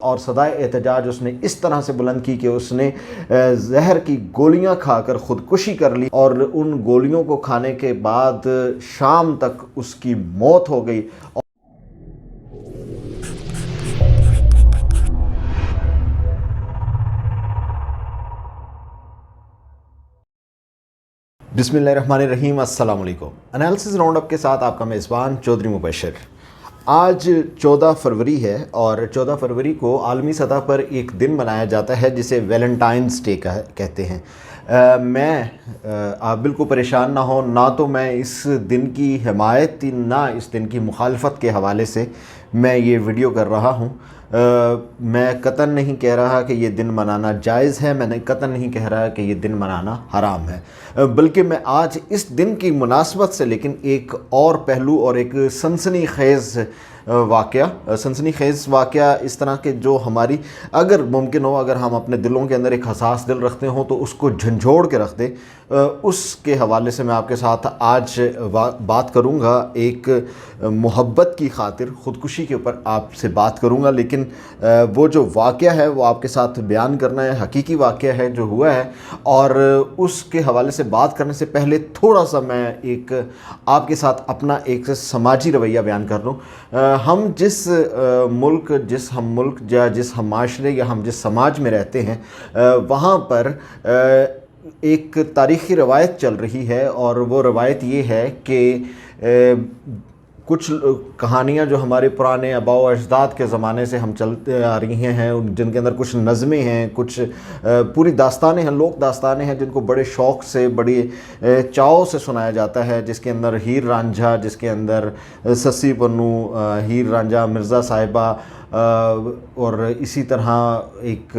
اور صدائے احتجاج اس نے اس طرح سے بلند کی کہ اس نے زہر کی گولیاں کھا کر خودکشی کر لی، اور ان گولیوں کو کھانے کے بعد شام تک اس کی موت ہو گئی۔ بسم اللہ الرحمن الرحیم، السلام علیکم۔ انالیسس راؤنڈ اپ کے ساتھ آپ کا میزبان چودھری مبشر۔ آج 14 فروری ہے، اور 14 فروری کو عالمی سطح پر ایک دن منایا جاتا ہے جسے ویلنٹائنس ڈے کہتے ہیں۔ آپ بالکل پریشان نہ ہوں، نہ تو میں اس دن کی حمایت نہ اس دن کی مخالفت کے حوالے سے میں یہ ویڈیو کر رہا ہوں۔ میں قطعاً نہیں کہہ رہا کہ یہ دن منانا جائز ہے، میں قطعاً نہیں کہہ رہا کہ یہ دن منانا حرام ہے، بلکہ میں آج اس دن کی مناسبت سے لیکن ایک اور پہلو اور ایک سنسنی خیز واقعہ اس طرح کے جو ہماری اگر ممکن ہو، اگر ہم اپنے دلوں کے اندر ایک حساس دل رکھتے ہوں تو اس کو جھنجھوڑ کے رکھ دیں، اس کے حوالے سے میں آپ کے ساتھ آج بات کروں گا۔ ایک محبت کی خاطر خودکشی کے اوپر آپ سے بات کروں گا، لیکن وہ جو واقعہ ہے وہ آپ کے ساتھ بیان کرنا ہے، حقیقی واقعہ ہے جو ہوا ہے، اور اس کے حوالے سے بات کرنے سے پہلے تھوڑا سا میں ایک آپ کے ساتھ اپنا ایک سماجی رویہ بیان کر لوں۔ ہم جس ملک یا جس ہم معاشرے یا ہم جس سماج میں رہتے ہیں، وہاں پر ایک تاریخی روایت چل رہی ہے، اور وہ روایت یہ ہے کہ کچھ کہانیاں جو ہمارے پرانے آباء و اجداد کے زمانے سے ہم چلتے آ رہی ہیں، جن کے اندر کچھ نظمیں ہیں، کچھ پوری داستانیں ہیں، لوک داستانیں ہیں، جن کو بڑے شوق سے، بڑی چاؤ سے سنایا جاتا ہے، جس کے اندر ہیر رانجھا، جس کے اندر سسی پنو، ہیر رانجھا، مرزا صاحبہ، اور اسی طرح ایک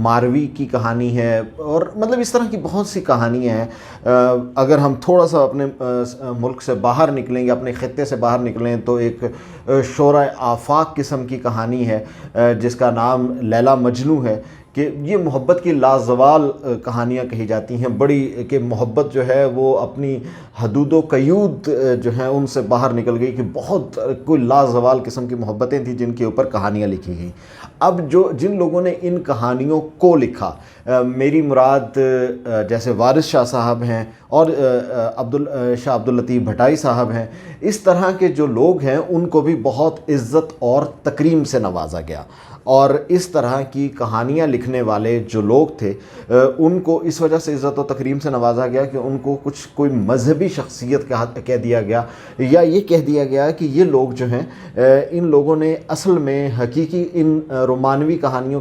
ماروی کی کہانی ہے، اور مطلب اس طرح کی بہت سی کہانیاں ہیں۔ اگر ہم تھوڑا سا اپنے ملک سے باہر نکلیں گے، اپنے خطے سے باہر نکلیں، تو ایک شورۂ آفاق قسم کی کہانی ہے جس کا نام لیلا مجنوں ہے، کہ یہ محبت کی لازوال کہانیاں کہی جاتی ہیں، بڑی کہ محبت جو ہے وہ اپنی حدود و قیود جو ہیں ان سے باہر نکل گئی، کہ بہت کوئی لازوال قسم کی محبتیں تھیں جن کے اوپر کہانیاں لکھی گئیں۔ اب جن لوگوں نے ان کہانیوں کو لکھا، میری مراد جیسے وارث شاہ صاحب ہیں اور شاہ عبداللطیف بھٹائی صاحب ہیں، اس طرح کے جو لوگ ہیں ان کو بھی بہت عزت اور تکریم سے نوازا گیا، اور اس طرح کی کہانیاں لکھنے والے جو لوگ تھے ان کو اس وجہ سے عزت و تکریم سے نوازا گیا کہ ان کو کوئی مذہبی شخصیت کہہ دیا گیا، یا یہ کہہ دیا گیا کہ یہ لوگ جو ہیں ان لوگوں نے اصل میں حقیقی ان رومانوی کہانیوں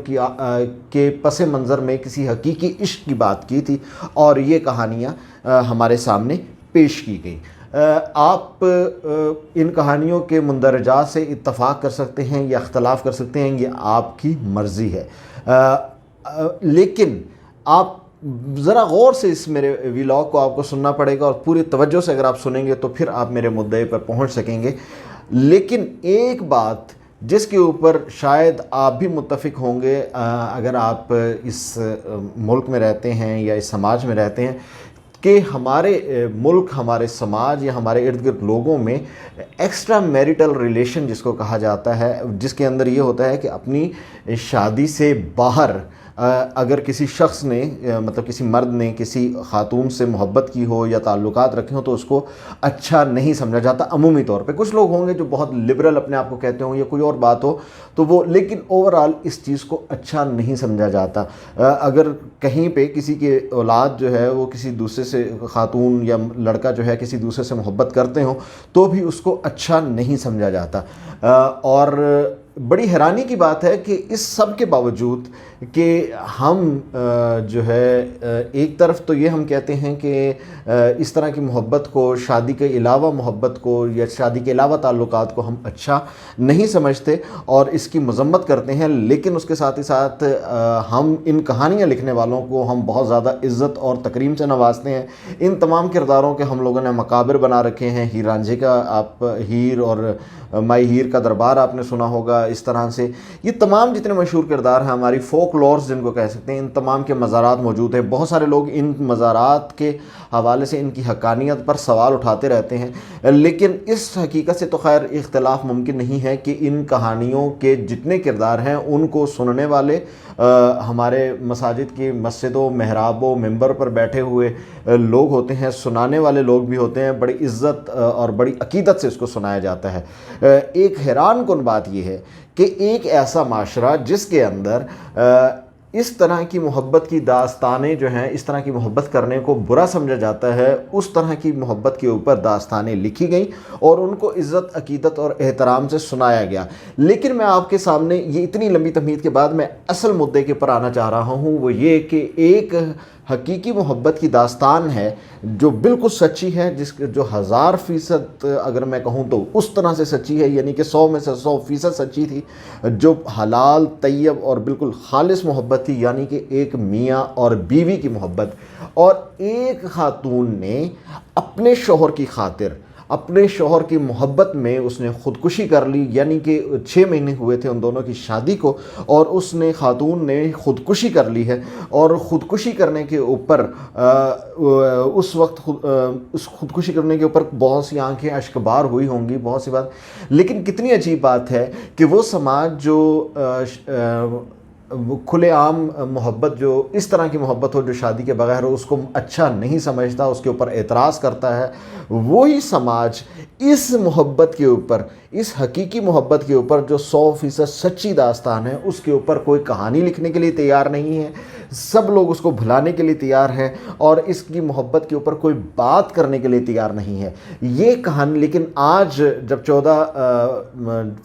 کے پس منظر میں کسی حقیقی عشق کی بات کی تھی، اور یہ کہانیاں ہمارے سامنے پیش کی گئیں۔ آپ ان کہانیوں کے مندرجات سے اتفاق کر سکتے ہیں یا اختلاف کر سکتے ہیں، یہ آپ کی مرضی ہے، لیکن آپ ذرا غور سے اس میرے ویلاگ کو آپ کو سننا پڑے گا، اور پوری توجہ سے اگر آپ سنیں گے تو پھر آپ میرے مدعے پر پہنچ سکیں گے۔ لیکن ایک بات جس کے اوپر شاید آپ بھی متفق ہوں گے اگر آپ اس ملک میں رہتے ہیں یا اس سماج میں رہتے ہیں، کہ ہمارے ملک، ہمارے سماج یا ہمارے ارد گرد لوگوں میں ایکسٹرا میریٹل ریلیشن جس کو کہا جاتا ہے، جس کے اندر یہ ہوتا ہے کہ اپنی شادی سے باہر اگر کسی شخص نے مطلب کسی مرد نے کسی خاتون سے محبت کی ہو یا تعلقات رکھے ہوں تو اس کو اچھا نہیں سمجھا جاتا عمومی طور پہ۔ کچھ لوگ ہوں گے جو بہت لبرل اپنے آپ کو کہتے ہوں یا کوئی اور بات ہو تو وہ، لیکن اوورآل اس چیز کو اچھا نہیں سمجھا جاتا۔ اگر کہیں پہ کسی کی اولاد جو ہے وہ کسی دوسرے سے، خاتون یا لڑکا جو ہے کسی دوسرے سے محبت کرتے ہوں تو بھی اس کو اچھا نہیں سمجھا جاتا، اور بڑی حیرانی کی بات ہے کہ اس سب کے باوجود کہ ہم جو ہے ایک طرف تو یہ ہم کہتے ہیں کہ اس طرح کی محبت کو، شادی کے علاوہ محبت کو یا شادی کے علاوہ تعلقات کو ہم اچھا نہیں سمجھتے اور اس کی مذمت کرتے ہیں، لیکن اس کے ساتھ ہی ساتھ ہم ان کہانیاں لکھنے والوں کو ہم بہت زیادہ عزت اور تکریم سے نوازتے ہیں۔ ان تمام کرداروں کے ہم لوگوں نے مقابر بنا رکھے ہیں۔ ہیر رانجھے کا آپ ہیر اور مائی ہیر کا دربار آپ نے سنا ہوگا، اس طرح سے یہ تمام جتنے مشہور کردار ہیں ہماری فوک لورز جن کو کہہ سکتے ہیں، ان تمام کے مزارات موجود ہیں۔ بہت سارے لوگ ان مزارات کے حوالے سے ان کی حقانیت پر سوال اٹھاتے رہتے ہیں، لیکن اس حقیقت سے تو خیر اختلاف ممکن نہیں ہے کہ ان کہانیوں کے جتنے کردار ہیں ان کو سننے والے ہمارے مساجد کی مسجدوں، محرابوں، منبر پر بیٹھے ہوئے لوگ ہوتے ہیں، سنانے والے لوگ بھی ہوتے ہیں، بڑی عزت اور بڑی عقیدت سے اس کو سنایا جاتا ہے۔ ایک حیران کن بات یہ ہے کہ ایک ایسا معاشرہ جس کے اندر اس طرح کی محبت کی داستانیں جو ہیں، اس طرح کی محبت کرنے کو برا سمجھا جاتا ہے، اس طرح کی محبت کے اوپر داستانیں لکھی گئیں اور ان کو عزت، عقیدت اور احترام سے سنایا گیا۔ لیکن میں آپ کے سامنے یہ اتنی لمبی تمہید کے بعد میں اصل مدعے کے پر آنا چاہ رہا ہوں، وہ یہ کہ ایک حقیقی محبت کی داستان ہے جو بالکل سچی ہے، جو 1000% اگر میں کہوں تو اس طرح سے سچی ہے، یعنی کہ 100 میں سے 100% سچی تھی، جو حلال، طیب اور بالکل خالص محبت تھی، یعنی کہ ایک میاں اور بیوی کی محبت۔ اور ایک خاتون نے اپنے شوہر کی خاطر، اپنے شوہر کی محبت میں اس نے خودکشی کر لی، یعنی کہ 6 مہینے ہوئے تھے ان دونوں کی شادی کو، اور اس نے خاتون نے خودکشی کر لی ہے۔ اور خودکشی کرنے کے اوپر اس وقت اس خودکشی کرنے کے اوپر بہت سی آنکھیں اشکبار ہوئی ہوں گی، بہت سی بات، لیکن کتنی عجیب بات ہے کہ وہ سماج جو کھلے عام محبت، جو اس طرح کی محبت ہو جو شادی کے بغیر ہو، اس کو اچھا نہیں سمجھتا، اس کے اوپر اعتراض کرتا ہے، وہی سماج اس محبت کے اوپر، اس حقیقی محبت کے اوپر جو 100% سچی داستان ہے، اس کے اوپر کوئی کہانی لکھنے کے لیے تیار نہیں ہے۔ سب لوگ اس کو بھلانے کے لیے تیار ہیں اور اس کی محبت کے اوپر کوئی بات کرنے کے لیے تیار نہیں ہے یہ کہانی۔ لیکن آج جب 14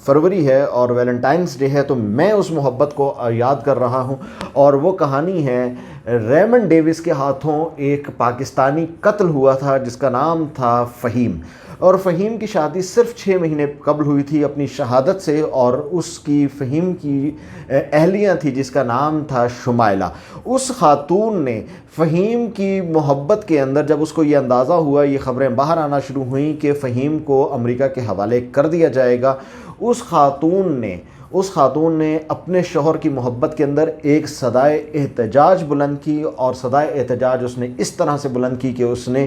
فروری ہے اور ویلنٹائنس ڈے ہے، تو میں اس محبت کو یاد کر رہا ہوں، اور وہ کہانی ہے ریمنڈ ڈیوس کے ہاتھوں ایک پاکستانی قتل ہوا تھا جس کا نام تھا فہیم، اور فہیم کی شادی صرف 6 مہینے قبل ہوئی تھی اپنی شہادت سے، اور اس کی فہیم کی اہلیہ تھی جس کا نام تھا شمائلہ۔ اس خاتون نے فہیم کی محبت کے اندر، جب اس کو یہ اندازہ ہوا، یہ خبریں باہر آنا شروع ہوئیں کہ فہیم کو امریکہ کے حوالے کر دیا جائے گا، اس خاتون نے اپنے شوہر کی محبت کے اندر ایک صدائے احتجاج بلند کی، اور صدائے احتجاج اس نے اس طرح سے بلند کی کہ اس نے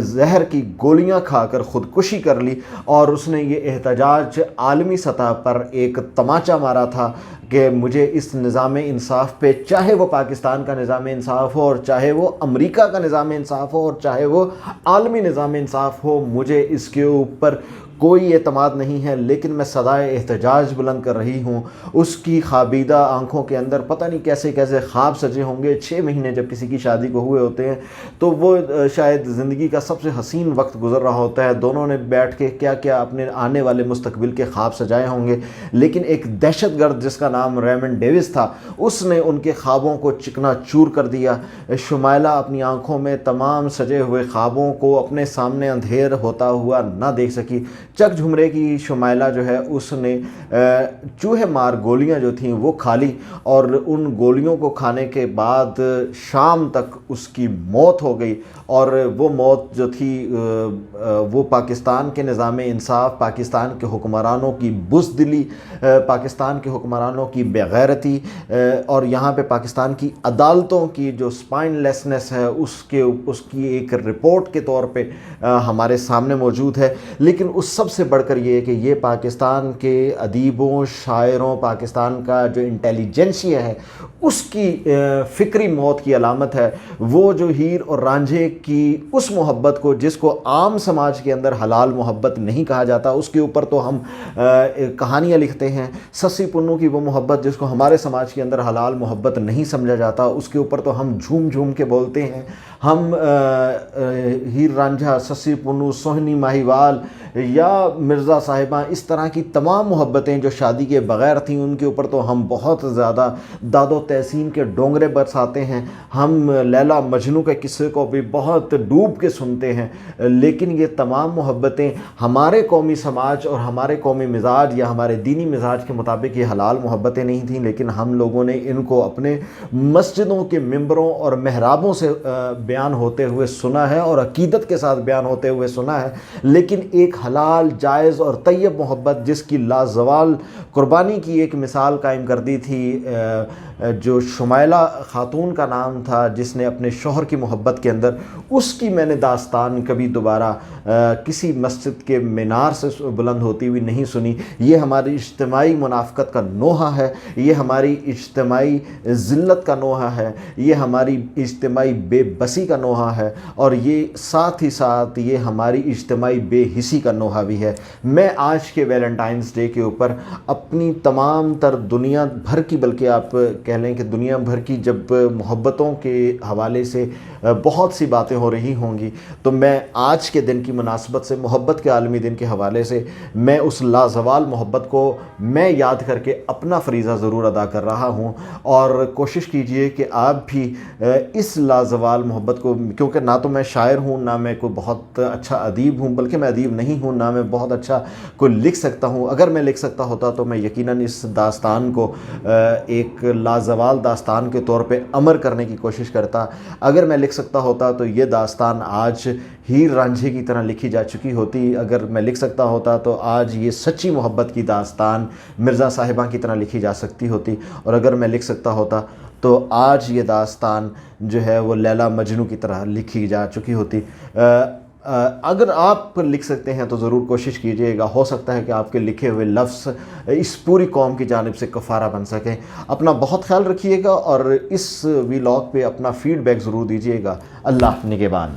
زہر کی گولیاں کھا کر خودکشی کر لی، اور اس نے یہ احتجاج عالمی سطح پر ایک تماچا مارا تھا کہ مجھے اس نظام انصاف پہ، چاہے وہ پاکستان کا نظام انصاف ہو، اور چاہے وہ امریکہ کا نظام انصاف ہو، اور چاہے وہ عالمی نظام انصاف ہو، مجھے اس کے اوپر کوئی اعتماد نہیں ہے، لیکن میں صدائے احتجاج بلند کر رہی ہوں۔ اس کی خوابیدہ آنکھوں کے اندر پتہ نہیں کیسے کیسے خواب سجے ہوں گے۔ 6 مہینے جب کسی کی شادی کو ہوئے ہوتے ہیں تو وہ شاید زندگی کا سب سے حسین وقت گزر رہا ہوتا ہے، دونوں نے بیٹھ کے کیا کیا اپنے آنے والے مستقبل کے خواب سجائے ہوں گے، لیکن ایک دہشت گرد جس کا نام ریمنڈ ڈیوس تھا، اس نے ان کے خوابوں کو چکنا چور کر دیا۔ شمائلہ اپنی آنکھوں میں تمام سجے ہوئے خوابوں کو اپنے سامنے اندھیر ہوتا ہوا نہ دیکھ سکی۔ چک جھمرے کی شمائلہ جو ہے، اس نے چوہے مار گولیاں جو تھیں وہ کھا لی، اور ان گولیوں کو کھانے کے بعد شام تک اس کی موت ہو گئی، اور وہ موت جو تھی وہ پاکستان کے نظام انصاف، پاکستان کے حکمرانوں کی بزدلی، پاکستان کے حکمرانوں کی بےغیرتی، اور یہاں پہ پاکستان کی عدالتوں کی جو سپائن لیسنس ہے، اس کی ایک رپورٹ کے طور پہ ہمارے سامنے موجود ہے۔ لیکن اس سب سے بڑھ کر یہ کہ یہ پاکستان کے ادیبوں، شاعروں، پاکستان کا جو انٹیلیجنسیا ہے، اس کی فکری موت کی علامت ہے۔ وہ جو ہیر اور رانجھے کی اس محبت کو، جس کو عام سماج کے اندر حلال محبت نہیں کہا جاتا، اس کے اوپر تو ہم کہانیاں لکھتے ہیں۔ سسی پنو کی وہ محبت جس کو ہمارے سماج کے اندر حلال محبت نہیں سمجھا جاتا، اس کے اوپر تو ہم جھوم جھوم کے بولتے ہیں۔ ہم ہیر رانجھا، سسی پنو، سوہنی ماہیوال یا مرزا صاحبہ، اس طرح کی تمام محبتیں جو شادی کے بغیر تھیں، ان کے اوپر تو ہم بہت زیادہ داد و تحسین کے ڈونگرے برساتے ہیں۔ ہم لیلا مجنوں کے قصے کو بھی بہت ڈوب کے سنتے ہیں، لیکن یہ تمام محبتیں ہمارے قومی سماج اور ہمارے قومی مزاج یا ہمارے دینی مزاج کے مطابق یہ حلال محبت محبتیں نہیں تھیں، لیکن ہم لوگوں نے ان کو اپنے مسجدوں کے ممبروں اور محرابوں سے بیان ہوتے ہوئے سنا ہے اور عقیدت کے ساتھ بیان ہوتے ہوئے سنا ہے۔ لیکن ایک حلال، جائز اور طیب محبت جس کی لازوال قربانی کی ایک مثال قائم کر دی تھی، جو شمائلہ خاتون کا نام تھا، جس نے اپنے شوہر کی محبت کے اندر، اس کی میں نے داستان کبھی دوبارہ کسی مسجد کے مینار سے بلند ہوتی ہوئی نہیں سنی۔ یہ ہماری اجتماعی منافقت کا نوحہ ہے، یہ ہماری اجتماعی ذلت کا نوحہ ہے، یہ ہماری اجتماعی بے بسی کا نوحہ ہے، اور یہ ساتھ ہی ساتھ یہ ہماری اجتماعی بے حسی کا نوحہ بھی ہے۔ میں آج کے ویلنٹائنس ڈے کے اوپر اپنی تمام تر دنیا بھر کی، بلکہ آپ کہہ لیں کہ دنیا بھر کی جب محبتوں کے حوالے سے بہت سی باتیں ہو رہی ہوں گی، تو میں آج کے دن کی مناسبت سے، محبت کے عالمی دن کے حوالے سے، میں اس لازوال محبت کو میں یاد کر کے اپنا فریضہ ضرور ادا کر رہا ہوں۔ اور کوشش کیجئے کہ آپ بھی اس لازوال محبت کو، کیونکہ نہ تو میں شاعر ہوں، نہ میں کوئی بہت اچھا ادیب ہوں، بلکہ میں ادیب نہیں ہوں، نہ میں بہت اچھا کوئی لکھ سکتا ہوں۔ اگر میں لکھ سکتا ہوتا تو میں یقیناً اس داستان کو ایک لازوال داستان کے طور پہ امر کرنے کی کوشش کرتا۔ اگر میں لکھ سکتا ہوتا تو یہ داستان آج ہیر رانجھے کی طرح لکھی جا چکی ہوتی۔ اگر میں لکھ سکتا ہوتا تو آج یہ سچی محبت کی داستان مرزا صاحبہ کی طرح لکھی جا سکتی ہوتی، اور اگر میں لکھ سکتا ہوتا تو آج یہ داستان جو ہے وہ لیلا مجنوں کی طرح لکھی جا چکی ہوتی۔ اگر آپ لکھ سکتے ہیں تو ضرور کوشش کیجئے گا، ہو سکتا ہے کہ آپ کے لکھے ہوئے لفظ اس پوری قوم کی جانب سے کفارہ بن سکیں۔ اپنا بہت خیال رکھیے گا اور اس ویلاگ پہ اپنا فیڈ بیک ضرور دیجئے گا۔ اللہ نگہبان۔